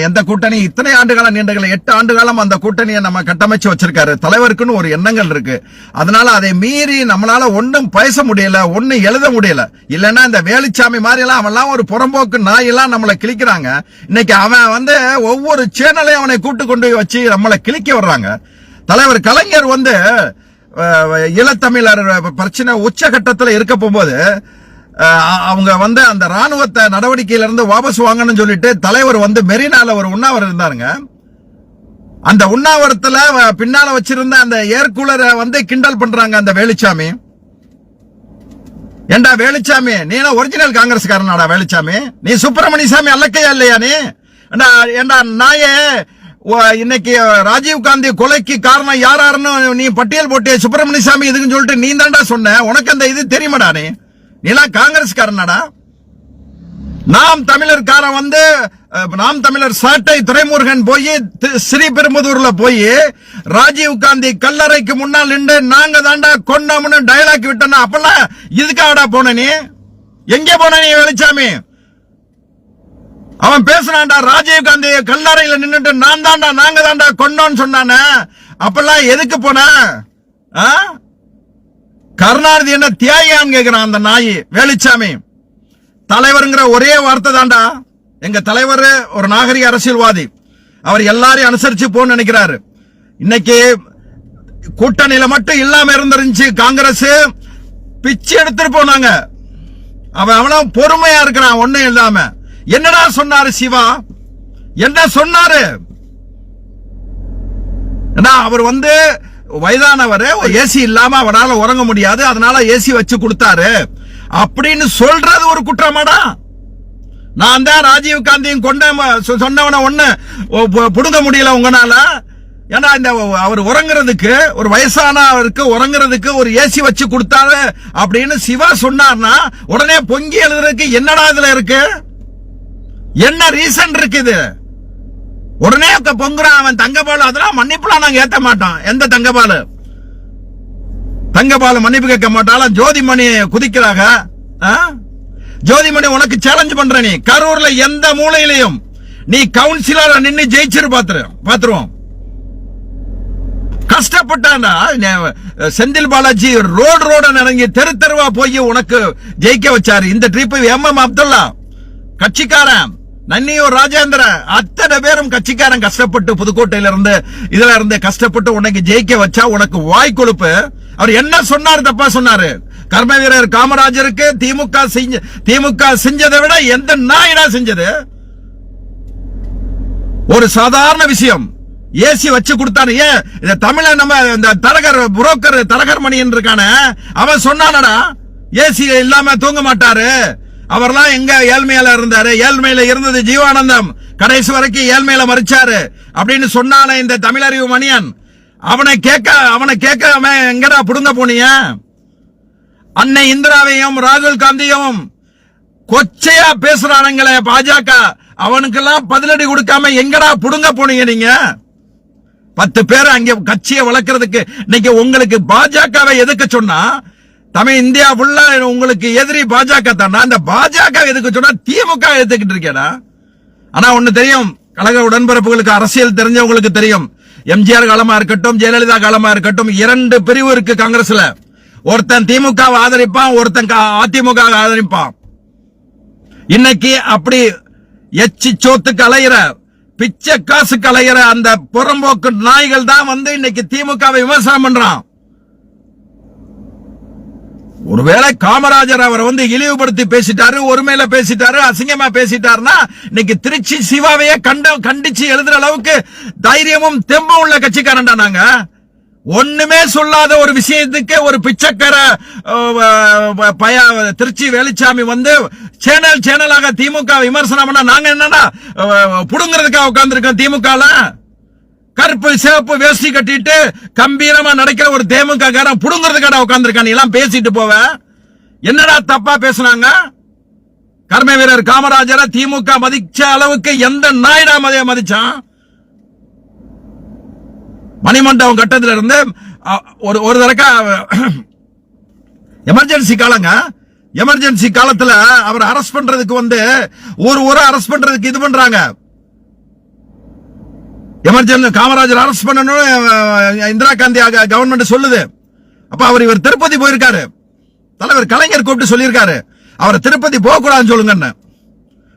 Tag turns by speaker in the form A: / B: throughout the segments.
A: எந்த கூட்டணி இத்தனை ஆண்டுகால நீண்டகளை 8 ஆண்டு காலம் அந்த கூட்டணியை நம்ம கட்டமைச்சு வச்சிருக்காரு. தலைவருக்குன்னு ஒரு எண்ணங்கள் இருக்கு. அதனால அதை மீறி நம்மளால ஒன்னும் பேச முடியல, ஒன்னும் எழுத முடியல. இல்லன்னா இந்த வேலுச்சாமி மாதிரி எல்லாம் அவன்லாம் ஒரு புறம்போக்கு நாய் எல்லாம் நம்மளை கிழிக்கிறாங்க. இன்னைக்கு அவன் ஒவ்வொரு சேனலையும் அவனை கூட்டு கொண்டு வச்சு நம்மளை கிழிக்க வர்றாங்க. தலைவர் கலைஞர் ஈழத்தமிழர் பிரச்சனை உச்சகட்டத்தில் இருக்க போகும்போது அவங்க அந்த ராணுவத்தை நடவடிக்கையில இருந்து வாபஸ் வாங்கன்னு சொல்லிட்டு தலைவர் மெரினால ஒரு உண்ணாவிரதம் இருந்தாருங்க. அந்த உண்ணாவிரத்துல பின்னால வச்சிருந்த அந்த ஏர்கூலரை கிண்டல் பண்றாங்க அந்த வேலுச்சாமி. ஏண்டா வேலுச்சாமி, நீ ஒரிஜினல் காங்கிரஸ்காரனாடா வேலுச்சாமி? நீ சுப்பிரமணிய சாமி அல்லக்கையா இல்லையா? நீ ஏண்டா நாயே, இன்னைக்கு ராஜீவ் காந்தி கொலைக்கு காரணம் யாராருன்னு நீ பட்டியல் போட்டு சுப்பிரமணிய சாமி இதுன்னு சொல்லிட்டு நீ தாண்டா சொன்ன. உனக்கு அந்த இது தெரியுமாடா? நீலாம் காங்கிரஸ்காரனாடா? நாம் தமிழர்காரன் நாம் தமிழர் சாட்டை துரைமுருகன் போய் ஸ்ரீபெரும்புதூர்ல போய் ராஜீவ் காந்தி கல்லறைக்கு முன்னால் நின்று நாங்க தாண்டா கொண்டோம்னு டயலாக் விட்டனா, அப்பெல்லாம் இதுக்காகடா போன நீ? எங்கே போன நீ வெளிச்சாமி? அவன் பேசுறான்டா, ராஜீவ் காந்தி கல்லறையில நின்னுட்டு நாங்க தாண்டா கொண்டோன்னு சொன்னானே, அப்பெல்லாம் எதுக்கு போன? கருணாநிதி என்ன தியாகியான்னு கேக்குறான் அந்த நாய் வேலுச்சாமி. தலைவருங்கிற ஒரே வார்த்தை தாண்டா. எங்க தலைவர் ஒரு நாகரிக அரசியல்வாதி, அவர் எல்லாரையும் அனுசரிச்சு போன்னு நினைக்கிறாரு. இன்னைக்கு கூட்டணியில மட்டும் இல்லாம இருந்துருந்துச்சு காங்கிரஸ், பிச்சு எடுத்துட்டு போனாங்க. அவன் பொறுமையா இருக்கிறான் ஒண்ணும் இல்லாம. என்னடா சொன்னாரு சிவா? என்ன சொன்னாரு? அவர் வயதானவர், ஏசி இல்லாம அவனால உறங்க முடியாது, அதனால ஏசி வச்சு கொடுத்தாரு அப்படின்னு சொல்றது ஒரு குற்றமாடா? நான் தான் ராஜீவ் காந்தியும் சொன்னவன ஒண்ணு புடுங்க முடியல உங்கனால. ஏன்னா இந்த அவர் உறங்குறதுக்கு, ஒரு வயசானவருக்கு உறங்குறதுக்கு ஒரு ஏசி வச்சு கொடுத்தாரு அப்படின்னு சிவா சொன்னார்னா உடனே பொங்கி எழுதுறதுக்கு என்னடா இதுல இருக்கு? என்ன ரீசன் இருக்குது? உடனே பொங்குறான் அவன். தங்கபாலு அதெல்லாம் மன்னிப்புலாம் நாங்க ஏத்த மாட்டோம். எந்த தங்கபாலு மன்னிப்பு கேட்க மாட்டாலும் ஜோதிமணி குதிக்கிறாங்க. ஜோதிமணி உனக்கு சேலஞ்ச் பண்ற, நீ கரூர்ல எந்த மூலையிலையும் நீ கவுன்சிலர் நின்னு ஜெயிச்சிரு பாத்துருவோம். கஷ்டப்பட்டாண்டா செந்தில் பாலாஜி ரோடு இறங்கி தெருவா போய் உனக்கு ஜெயிக்க வச்சாரு. இந்த ட்ரிப் MM அப்துல்லா கட்சிக்காரன், நன்னியூர் ராஜேந்திர, அத்தனை பேரும் கட்சிக்காரன் கஷ்டப்பட்டு புதுக்கோட்டையில இருந்து கஷ்டப்பட்டு உனக்கு ஜெயிக்க வச்சா உனக்கு வாய் கொழுப்பு. அவர் என்ன சொன்னாரு? தப்பா சொன்னாரு. கர்ம வீரர் காமராஜருக்கு திமுக செஞ்சதை விட எந்த நாயிடா செஞ்சது? ஒரு சாதாரண விஷயம் ஏசி வச்சு கொடுத்தாரு. ஏன் தமிழ நம்ம இந்த புரோக்கர் தரகர் மணியன் இருக்கான, அவன் சொன்னானடா ஏசி இல்லாம தூங்க மாட்டாரு. அவர்லாம் எங்க ஏழ்மையில இருந்தாரு? ஏழ்மையில இருந்தது ஜீவானந்தம், கடைசி வரைக்கும் ஏழ்மையில மறிச்சாரு அப்படின்னு சொன்னான இந்த தமிழறிவு மணியன். அவனை கேட்க எங்கடா புடுங்க போனீங்க? அன்னை இந்திராவையும் ராகுல் காந்தியும் கொச்சையா பேசுறானுங்களே பாஜக, அவனுக்கெல்லாம் பதிலடி கொடுக்காம எங்கடா புடுங்க போனீங்க நீங்க? 10 பேர் அங்க கட்சியை வளர்க்கறதுக்கு இன்னைக்கு உங்களுக்கு பாஜகவை எதுக்க சொன்னா, தமிழ் இந்தியா ஃபுல்லா உங்களுக்கு எதிரி பாஜக தானா? அந்த பாஜக எதுக்கு சொன்னா திமுக எதுக்கிட்டு இருக்கேடா. ஆனா ஒண்ணு தெரியும், கழக உடன்பிறப்புகளுக்கு, அரசியல் தெரிஞ்சவங்களுக்கு தெரியும். எம்ஜிஆர் காலமா இருக்கட்டும், ஜெயலலிதா காலமா இருக்கட்டும், 2 பிரிவு இருக்கு காங்கிரஸ்ல. ஒருத்தன் திமுக ஆதரிப்பான், ஒருத்தன் அதிமுக ஆதரிப்பான். இன்னைக்கு அப்படி எச்சி சோத்துக்கு அலையிற, பிச்சை காசுக்கு அலையிற அந்த புறம்போக்கு நாய்கள் தான் இன்னைக்கு திமுகவை விமர்சனம் பண்றான். ஒருவேளை காமராஜர் அவரை இழிவுபடுத்தி பேசிட்டாரு, ஒருமையில பேசிட்டாரு, அசிங்கமா பேசிட்டாருன்னா இன்னைக்கு திருச்சி சிவாவையே கண்டிச்சு எழுதுற அளவுக்கு தைரியமும் தெம்பும் உள்ள கட்சிக்காரன்டா நாங்க. ஒண்ணுமே சொல்லாத ஒரு விஷயத்துக்கு ஒரு பிச்சைக்கார திருச்சி வேலுச்சாமி சேனலாக திமுக விமர்சனம் பண்ணா நாங்க என்னன்னா புடுங்கிறதுக்காக உட்கார்ந்துருக்கோம். திமுக கருப்பு சிவப்பு வேஷ்டி கட்டிட்டு கம்பீரமா நடக்கிற ஒரு தேமுக காரன் புடுங்கிறதுக்காக உட்கார்ந்துருக்கான். எல்லாம் பேசிட்டு போவ என்னடா தப்பா பேசுனாங்க? கர்ம வீரர் காமராஜரை திமுக மதிச்ச அளவுக்கு எந்த நாயிடா மதிச்சான்? மணிமண்டபம் கட்டத்துல இருந்து ஒரு தடக்கா எமர்ஜென்சி காலங்க, எமர்ஜென்சி காலத்துல அவர் அரெஸ்ட் பண்றதுக்கு ஊரை அரெஸ்ட் பண்றதுக்கு இது பண்றாங்க. எமர்ஜென்சி காமராஜர் அரெஸ்ட் பண்ணணும் இந்திரா காந்தி கவர்மெண்ட் சொல்லுது. அப்ப இவர் திருப்பதி போயிருக்காரு. தலைவர் கலைஞர் கூப்பிட்டு சொல்லியிருக்காரு அவர் திருப்பதி போக கூடாதுன்னு சொல்லுங்க.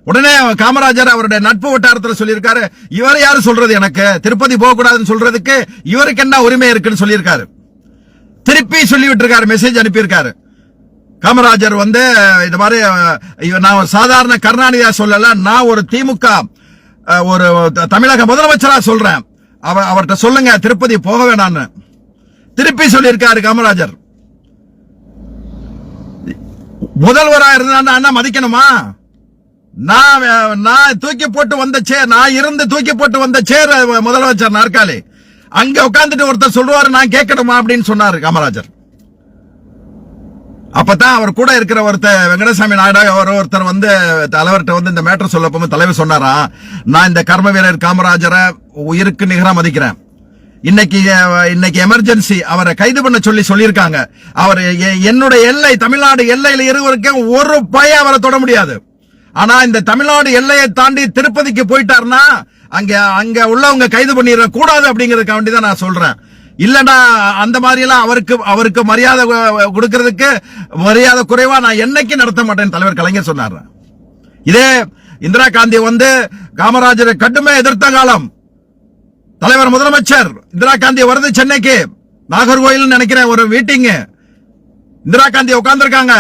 A: உடனே காமராஜர் அவருடைய நட்பு வட்டாரத்தில் சொல்லியிருக்காரு, இவர் யாரு சொல்றது எனக்கு திருப்பதி போக கூடாதுன்னு சொல்றதுக்கு இவருக்கு என்ன உரிமை இருக்குன்னு சொல்லியிருக்காரு. திருப்பி சொல்லிவிட்டு இருக்காரு, மெசேஜ் அனுப்பியிருக்காரு. காமராஜர் இந்த மாதிரி நான் சாதாரண கருணாநிதியா சொல்லல, நான் ஒரு திமுக ஒரு தமிழக முதலமைச்சரா சொல்றேன், அவர்கிட்ட சொல்லுங்க திருப்பதி போக வேணான்னு திருப்பி சொல்லியிருக்காரு காமராஜர். முதல்வரா இருந்தா மதிக்கணுமா? நான் தூக்கி போட்டு வந்த சேர், நான் இருந்து தூக்கி போட்டு வந்த சேர் முதலமைச்சர் நாற்காலி, அங்க உட்கார்ந்துட்டு ஒருத்தர் சொல்லுவாரு நான் கேட்கணுமா அப்படின்னு சொன்னாரு காமராஜர். அப்பதான் அவர் கூட இருக்கிற ஒருத்தர் வெங்கடசாமி நாயுடு ஒருத்தர் தலைவர்கிட்ட இந்த மேட்டர் சொல்ல போகும்போது தலைவர் சொன்னாரா, நான் இந்த கர்ம வீரர் காமராஜரை உயிருக்கு நிகரா மதிக்கிறேன். இன்னைக்கு எமர்ஜென்சி அவரை கைது பண்ண சொல்லியிருக்காங்க. அவர் என்னுடைய எல்லை தமிழ்நாடு எல்லையில இருவருக்கும் ஒரு பய அவரை தொட முடியாது. ஆனா இந்த தமிழ்நாடு எல்லையை தாண்டி திருப்பதிக்கு போயிட்டாருன்னா அங்க உள்ளவங்க கைது பண்ணிட கூடாது அப்படிங்கறதுக்காக வேண்டிதான் நான் சொல்றேன். இல்லன்னா அந்த மாதிரி எல்லாம் அவருக்கு மரியாதை கொடுக்கறதுக்கு மரியாதை குறைவா நான் என்னைக்கு நடத்த மாட்டேன் தலைவர் கலைஞர் சொன்னார். இதே இந்திரா காந்தி காமராஜரை கடுமையா எதிர்த்த காலம். தலைவர் முதலமைச்சர் இந்திரா காந்தி வருது சென்னைக்கு, நாகர்கோயில் நினைக்கிறேன் ஒரு மீட்டிங், இந்திரா காந்தி உட்கார்ந்துருக்காங்க,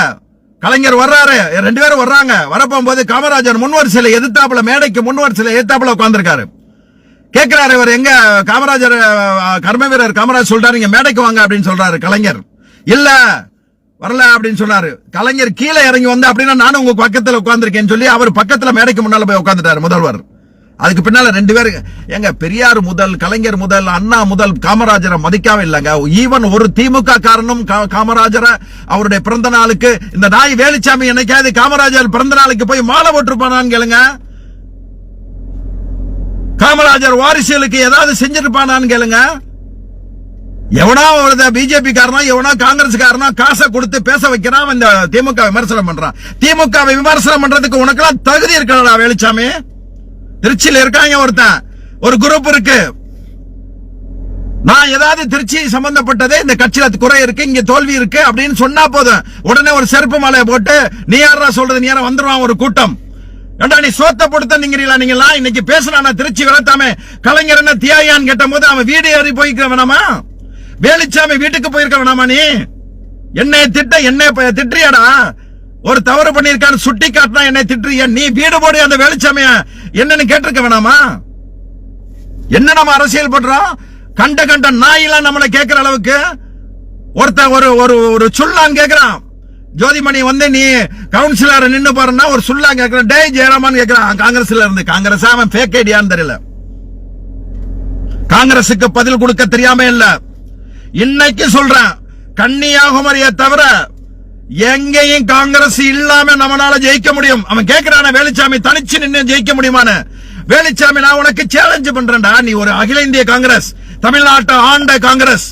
A: கலைஞர் வர்றாரு, ரெண்டு பேரும் வர்றாங்க. வரப்போகும்போது காமராஜர் முன்வரிசையில எதிர்த்தாப்புல, மேடைக்கு முன்வரிசையில எதிர்த்தாப்புல உட்கார்ந்துருக்காரு. கேட்கிறாரு இவர் எங்க காமராஜர் கர்ம வீரர் காமராஜர் சொல்றாரு இங்க மேடைக்கு வாங்க அப்படின்னு சொல்றாரு. கலைஞர் இல்ல வரல அப்படின்னு சொன்னாரு. கலைஞர் கீழே இறங்கி அப்படின்னா நானும் உங்க பக்கத்துல உட்கார்ந்துருக்கேன்னு சொல்லி அவர் பக்கத்துல மேடைக்கு முன்னால போய் உட்கார்ந்துட்டாரு முதல்வர். அதுக்கு பின்னால ரெண்டு பேரு எங்க பெரியார் முதல், கலைஞர் முதல், அண்ணா முதல் காமராஜரை மதிக்காம இல்லங்க. ஈவன் ஒரு திமுக காரணம் காமராஜரை அவருடைய பிறந்த நாளுக்கு இந்த நாய் வேலுச்சாமி என்னைக்காவது காமராஜர் பிறந்த நாளுக்கு போய் மாலை போட்டிருப்பானான்னு கேளுங்க. காமராஜர் வாரிசுகளுக்கு ஏதாவது செஞ்சிருப்பானான்னு கேளுங்க. எவனா பிஜேபி காரணம், எவனா காங்கிரஸ் காரணம் காசை கொடுத்து பேச வைக்கிறான், இந்த திமுக விமர்சனம் பண்றான். திமுக விமர்சனம் பண்றதுக்கு உனக்கெல்லாம் தகுதி இருக்கா வேலுச்சாமி? திருச்சியில இருக்காங்க ஒருத்தன், ஒரு குரூப் இருக்கு. நான் ஏதாவது திருச்சி சம்பந்தப்பட்டதே இந்த கட்சியில குறை இருக்கு, இங்க தோல்வி இருக்கு அப்படின்னு சொன்னா போதும் உடனே ஒரு செருப்பு மாலையை போட்டு நீ யாரா சொல்றது, நீ யாரா வந்துருவான் ஒரு கூட்டம். ஏண்டா நீ சோத்த பொடுத்த நீங்களா இன்னைக்கு பேசுறானா திருச்சி விளத்தாமே கலைஞர் என்ன தியாகியான்னு கேட்ட போது அவன் வீடு ஏறி போய்க்க வேணாமா? வேலுச்சாமி வீட்டுக்கு போயிருக்க வேணாமா? நீ என்னை திட்டுறியாடா? ஒரு தவறு பண்ணிருக்கான்னு சுட்டி காட்டினா என்னை திட்டுறிய, நீ வீடு போடு அந்த வேலுச்சாமிய என்னன்னு கேட்டிருக்க வேணாமா? என்ன நம்ம அரசியல் பண்றோம்? கண்ட நாயெல்லாம் நம்மளை கேட்கிற அளவுக்கு ஒருத்தன் ஒரு சுல்லான் கேட்கிறான். ஜோதிமணி நீ கவுன்சிலர் நின்னு பாருன்னா ஒரு சுல்லா கேட்கிறான். டே ஜெயராமன் கேட்கிறான் காங்கிரஸ்ல இருந்து. காங்கிரஸ் அவன் ஃபேக் ஐடியான்னு தெரியல, காங்கிரசுக்கு பதில் கொடுக்க தெரியாம இல்ல. இன்னைக்கு சொல்றேன், கன்னியாகுமரியை தவிர எங்கேயும் காங்கிரஸ் இல்லாம நம்மளால ஜெயிக்க முடியும். அவன் கேட்கிறான வேலுச்சாமி தனிச்சு நின்று ஜெயிக்க முடியுமான்னு. வேலுச்சாமி நான் உனக்கு சேலஞ்ச் பண்றேன்டா, நீ ஒரு அகில இந்திய காங்கிரஸ், தமிழ்நாட்டை ஆண்ட காங்கிரஸ்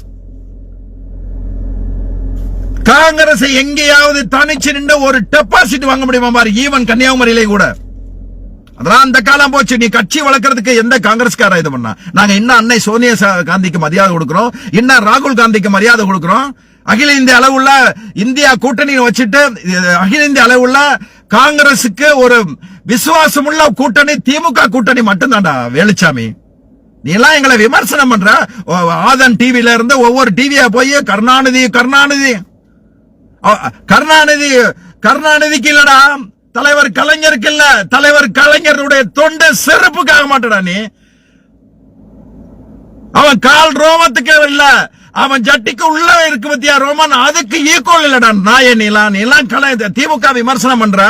A: எங்கேயாவது தனிச்சு நின்று ஒரு டெபாசிட் வாங்க முடியுமா பாரு, ஈவன் கன்னியாகுமரியிலே கூட. அதெல்லாம் அந்த காலம் போச்சு. நீ கட்சி வளர்க்கறதுக்கு எந்த காங்கிரஸ்கார இது பண்ணா? நாங்க இன்னும் அன்னை சோனியா காந்திக்கு மரியாதை கொடுக்கிறோம், இன்னும் ராகுல் காந்திக்கு மரியாதை கொடுக்கிறோம். அகில இந்திய அளவுள்ள இந்தியா கூட்டணி வச்சுட்டு அகில இந்திய அளவுள்ள காங்கிரசுக்கு ஒரு விசுவாசமுள்ள கூட்டணி திமுக கூட்டணி மட்டும்தான்டா வேலுச்சாமி. நீ எல்லாம் எங்களை விமர்சனம் பண்ற. ஆதன் டிவில இருந்து ஒவ்வொரு டிவியா போய் கருணாநிதிக்கு இல்லடா, தலைவர் கலைஞருக்கு இல்ல, தலைவர் கலைஞருடைய தொண்டை செருப்புக்காக மாட்டடா நீ. அவன் கால் ரோமத்துக்கு இல்ல, அவன் ஜட்டிக்கு உள்ள இருக்கு பத்தியா ரோமன், அதுக்கு ஈக்குவல் இல்லடா நாய. நீலாம் திமுக விமர்சனம் பண்ற.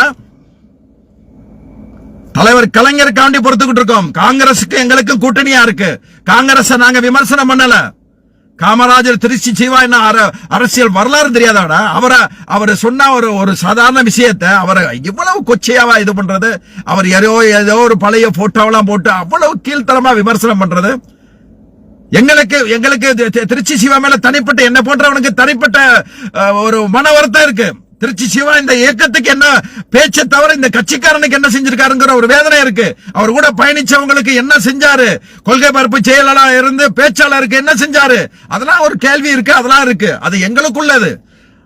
A: தலைவர் கலைஞருக்காண்டி பொறுத்துக்கிட்டு இருக்கோம். காங்கிரசுக்கு எங்களுக்கு கூட்டணியா இருக்கு. காங்கிரஸ் நாங்க விமர்சனம் பண்ணல. காமராஜர் திருச்சி சிவா என்ன அரசியல் வரலாறு தெரியாதாடா? அவர் சொன்ன ஒரு சாதாரண விஷயத்தை அவரை இவ்வளவு கொச்சையாவா இது பண்றது? அவர் ஏதோ ஒரு பழைய போட்டோவெல்லாம் போட்டு அவ்வளவு கீழ்த்தரமா விமர்சனம் பண்றது. எங்களுக்கு திருச்சி சிவா மேல தனிப்பட்ட, என்ன போன்றவனுக்கு தனிப்பட்ட ஒரு மன வருத்தம் இருக்கு. திருச்சி சிவா இந்த இயக்கத்துக்கு என்ன பேச்சை தவிர இந்த கட்சிக்காரனுக்கு என்ன செஞ்சிருக்காருங்கிற ஒரு வேதனை இருக்கு. அவர் கூட பயணிச்சவங்களுக்கு என்ன செஞ்சாரு, கொள்கை பரப்பு செயலாளர் இருந்து பேச்சாளருக்கு என்ன செஞ்சாரு, அதெல்லாம் ஒரு கேள்வி இருக்கு. அதெல்லாம் இருக்கு, அது எங்களுக்குள்ளது.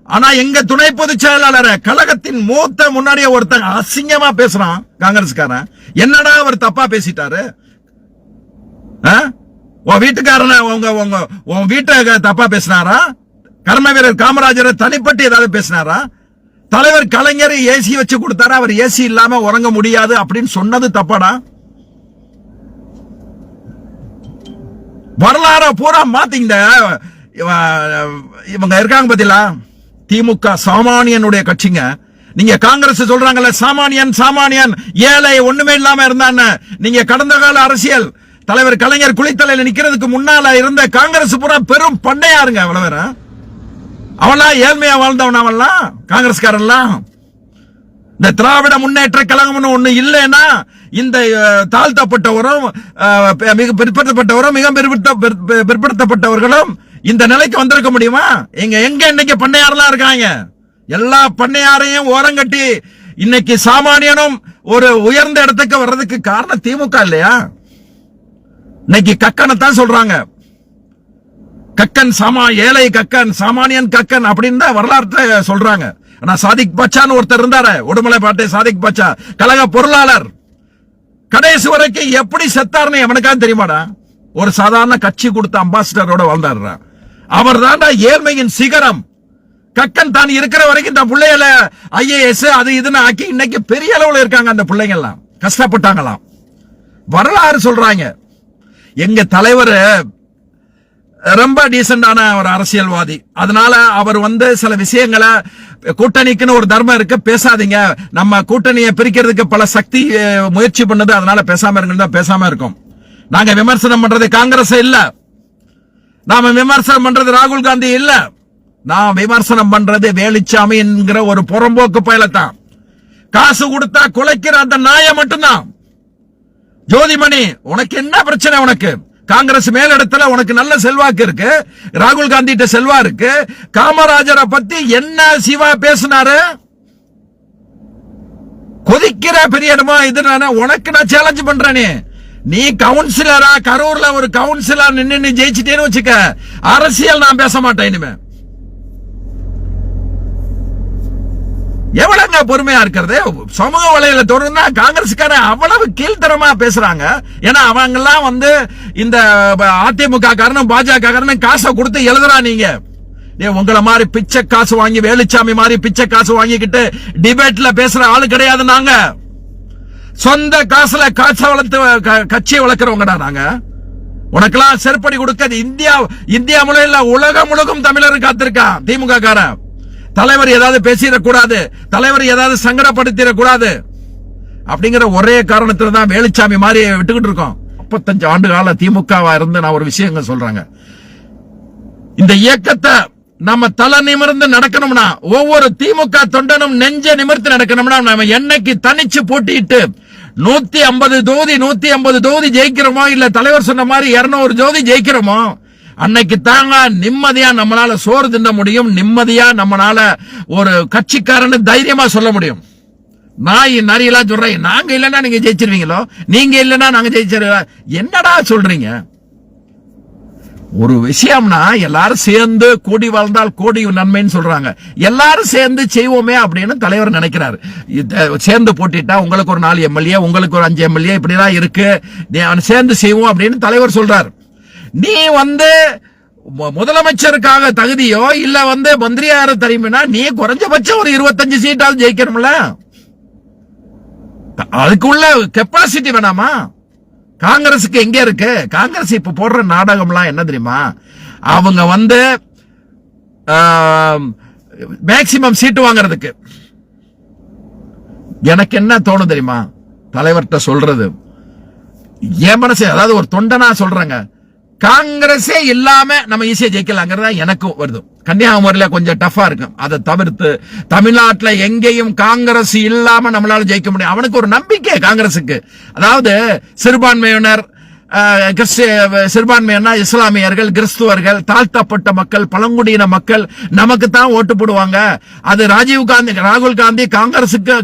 A: ஆனா எங்க துணை பொதுச் செயலாளர் கழகத்தின் மூத்த முன்னாடியே ஒருத்தங்க அசிங்கமா பேசுறான் காங்கிரஸ்காரன். என்னடா அவர் தப்பா பேசிட்டாரு? உன் வீட்டுக்காரன உன் வீட்டை தப்பா பேசினாரா? கர்ம வீரர் காமராஜரை தனிப்பட்டு ஏதாவது பேசினாரா? தலைவர் கலைஞர் ஏசி வச்சு கொடுத்தாரா? அவர் ஏசி இல்லாம உறங்க முடியாது அப்படின்னு சொன்னது தப்பாடா? வரலாறு பூரா மாத்தீங்க. இவங்க இருக்காங்க பாத்தீங்களா, திமுக சாமானியனுடைய கட்சிங்க. நீங்க காங்கிரஸ் சொல்றாங்கல்ல சாமானியன் சாமானியன் ஏழை ஒண்ணுமே இல்லாம இருந்தான்னு. நீங்க கடந்த கால அரசியல் தலைவர் கலைஞர் குளித்தலையில நிக்கிறதுக்கு முன்னால இருந்த காங்கிரஸ் பூரா பெரும் பண்ணையாருங்க. அவ்வளவு வேற அவன்லாம் ஏழ்மையா வாழ்ந்தவன். அவன்லாம் காங்கிரஸ்காரன்லாம் இந்த திராவிட முன்னேற்ற கழகம் ஒண்ணு இல்லைன்னா இந்த தாழ்த்தப்பட்டவரும் மிக பிற்படுத்தப்பட்டவரும் மிக பிற்படுத்தப்பட்டவர்களும் இந்த நிலைக்கு வந்திருக்க முடியுமா? எங்க இன்னைக்கு பண்ணையாரெல்லாம் இருக்காங்க. எல்லா பண்ணையாரையும் ஓரங்கட்டி இன்னைக்கு சாமானியனும் ஒரு உயர்ந்த இடத்துக்கு வர்றதுக்கு காரணம் திமுக இல்லையா? இன்னைக்கு கக்கனைத்தான் சொல்றாங்க. கக்கன் ஏழை கக்கன் சாமானியன் கக்கன் அப்படின்னு தான் வரலாற்றை சொல்றாங்க. ஆனா சாதிக் பாட்சான்னு ஒருத்தர் இருந்தாரு, உடுமலை பாட்டை சாதிக் பாட்சா, கழக பொருளாளர். கடைசி வரைக்கும் எப்படி செத்தாருன்னு எவனுக்காவது தெரியுமாடா? ஒரு சாதாரண கட்சி கொடுத்த அம்பாசிடரோட வாழ்ந்தாரு. அவர் தான் ஏழ்மையின் சிகரம். கக்கன் தான் இருக்கிற வரைக்கும் இந்த பிள்ளைகள IAS அது இதுன்னு ஆக்கி இன்னைக்கு பெரிய அளவுல இருக்காங்க. அந்த பிள்ளைங்க எல்லாம் கஷ்டப்பட்டாங்களாம். வரலாறு சொல்றாங்க. எங்க தலைவர் ரொம்ப டீசென்டான ஒரு அரசியல்வாதி. அதனால அவர் சில விஷயங்களை கூட்டணிக்குன்னு ஒரு தர்மம் இருக்கு, பேசாதீங்க, நம்ம கூட்டணியை பிரிக்கிறதுக்கு பல சக்தி முயற்சி பண்ணது, அதனால பேசாம இருங்க, பேசாம இருக்கும். நாங்க விமர்சனம் பண்றது காங்கிரஸ் இல்ல, நாம விமர்சனம் பண்றது ராகுல் காந்தி இல்ல, நான் விமர்சனம் பண்றது வேலுச்சாமி என்கிற ஒரு புறம்போக்கு பயலத்தான். காசு கொடுத்தா குலைக்கிற அந்த நாயை மட்டும்தான். ஜோதிமணி, உனக்கு என்ன பிரச்சனை? உனக்கு காங்கிரஸ் மேலிடத்துல உனக்கு நல்ல செல்வாக்கு இருக்கு, ராகுல் காந்தி செல்வா இருக்கு. காமராஜரை பத்தி என்ன சிவா பேசினாரு? கொதிக்கிற பெரிய இடமா இது? உனக்கு நான் சேலஞ்ச் பண்றேன். நீ கவுன்சிலரா கரூர்ல ஒரு கவுன்சிலர் நின்னு ஜெயிச்சிட்டேன்னு வச்சுக்க, அரசியல் நான் பேச மாட்டேன் இனிமே. எவ்வளவுங்க பொறுமையா இருக்கிறது? சமூக வலையில தொடர்ந்தா காங்கிரஸ்கார அவ்வளவு கீழ்த்தரமா பேசுறாங்க. ஏன்னா அவங்க எல்லாம் இந்த அதிமுக காரணம் பாஜக காரணம் காசை கொடுத்து எழுதுறா. நீங்க உங்களை மாதிரி பிச்சை காசு வாங்கி வேலுச்சாமி மாதிரி பிச்சை காசு வாங்கிக்கிட்டு டிபேட்ல பேசுற ஆளு கிடையாது. நாங்க சொந்த காசுல காசை வளர்த்து கட்சியை வளர்க்கிறவங்கடா நாங்க. உனக்கெல்லாம் செருப்படி கொடுக்க இந்தியா முழுவதும் உலகம் முழுக்கும் தமிழர் காத்திருக்கான். திமுக காரன் தலைவர் ஏதாவது பேசிடக்கூடாது, தலைவர் ஏதாவது சங்கடப்படுத்திடக்கூடாது அப்படிங்கிற ஒரே காரணத்துல தான் வேலுச்சாமி மாதிரி விட்டுக்கிட்டு இருக்கோம். 35 ஆண்டு கால திமுகவா இருந்து நான் ஒரு விஷயங்கள் சொல்றாங்க. இந்த இயக்கத்தை நம்ம தலை நிமிர்ந்து நடக்கணும்னா, ஒவ்வொரு திமுக தொண்டனும் நெஞ்ச நிமிர்த்து நடக்கணும்னா, நம்ம என்னைக்கு தனிச்சு போட்டிட்டு 150 தொகுதி ஜெயிக்கிறோமோ, இல்ல தலைவர் சொன்ன மாதிரி 200 தொகுதி ஜெயிக்கிறோமோ, அன்னைக்கு தாங்க நிம்மதியா நம்மளால சோறு தின்ன முடியும். நிம்மதியா நம்மளால ஒரு கட்சிக்காரன்னு தைரியமா சொல்ல முடியும். நாய் நரியெல்லாம் சொல்றேன், நாங்க இல்லன்னா நீங்க ஜெயிச்சிருவீங்களோ, நீங்க இல்லன்னா நாங்க ஜெயிச்சிருவா. என்னடா சொல்றீங்க? ஒரு விஷயம்னா எல்லாரும் சேர்ந்து கூடி வாழ்ந்தால் கோடி நன்மைன்னு சொல்றாங்க. எல்லாரும் சேர்ந்து செய்வோமே அப்படின்னு தலைவர் நினைக்கிறாரு. சேர்ந்து போட்டிட்டா உங்களுக்கு ஒரு 4 எம்எல்ஏ, உங்களுக்கு ஒரு 5 எம்எல்ஏ, இப்படிலாம் இருக்கு, சேர்ந்து செய்வோம் அப்படின்னு தலைவர் சொல்றாரு. நீ முதலமைச்சருக்காக தகுதியோ இல்ல மந்திரியார தெரியுமா, நீ குறைஞ்சபட்சம் ஒரு 25 சீட்டாவது ஜெயிக்கணும்ல. அதுக்குள்ள கெப்பாசிட்டி வேணாமா? காங்கிரஸுக்கு எங்க இருக்கு? காங்கிரஸ் இப்ப போடுற நாடகம்லாம் என்ன தெரியுமா? அவங்க மேக்சிமம் சீட்டு வாங்கறதுக்கு. எனக்கு என்ன தோணும் தெரியுமா தலைவர்கிட்ட சொல்றது? என் மனசு, அதாவது ஒரு தொண்டனா சொல்றேங்க, காங்கிரஸே இல்லாம நம்ம ஈஸியா ஜெயிக்கலாங்கிறதா எனக்கும் வருது. கன்னியாகுமரியில கொஞ்சம் டஃபா இருக்கும். அதை தவிர்த்து தமிழ்நாட்டில் எங்கேயும் காங்கிரஸ் இல்லாம நம்மளால ஜெயிக்க முடியும். அவனுக்கு ஒரு நம்பிக்கை காங்கிரசுக்கு. அதாவது சிறுபான்மையினர் சிறுபான்மையான இஸ்லாமியர்கள், கிறிஸ்துவர்கள், தாழ்த்தப்பட்ட மக்கள், பழங்குடியின மக்கள் நமக்கு தான் ஓட்டு போடுவாங்க. அது ராகுல் காந்தி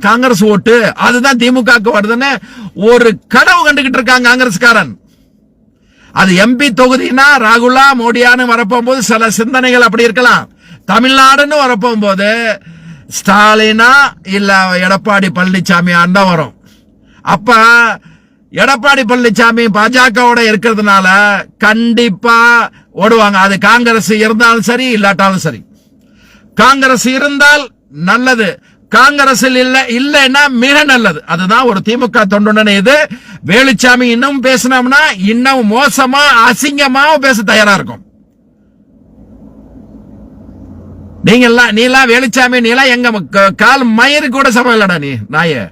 A: காங்கிரஸ் ஓட்டு, அதுதான் திமுக வருதுன்னு ஒரு கனவு கண்டுகிட்டு இருக்காங்க காங்கிரஸ்காரன். அது எம்பி தொகுதினா ராகுலா மோடியான்னு வரப்போகும்போது சில சிந்தனைகள் அப்படி இருக்கலாம். தமிழ்நாடுன்னு வரப்போகும்போது ஸ்டாலினா இல்ல எடப்பாடி பழனிசாமியான் தான் வரும். அப்ப எடப்பாடி பழனிசாமி பாஜகவோட இருக்கிறதுனால கண்டிப்பா ஓடுவாங்க. அது காங்கிரஸ் இருந்தாலும் சரி இல்லாட்டாலும் சரி. காங்கிரஸ் இருந்தால் நல்லது, காங்கிரஸில் இல்லைன்னா மிக நல்லது. அதுதான் ஒரு திமுக தொண்டன. இது வேலுச்சாமி இன்னும் பேசினோம்னா இன்னும் மோசமா அசிங்கமா பேச தயாரா இருக்கும். நீலாம் வேலுச்சாமி, நீலாம் எங்க கால் மயிறு கூட சமையலடா நீ நாயே.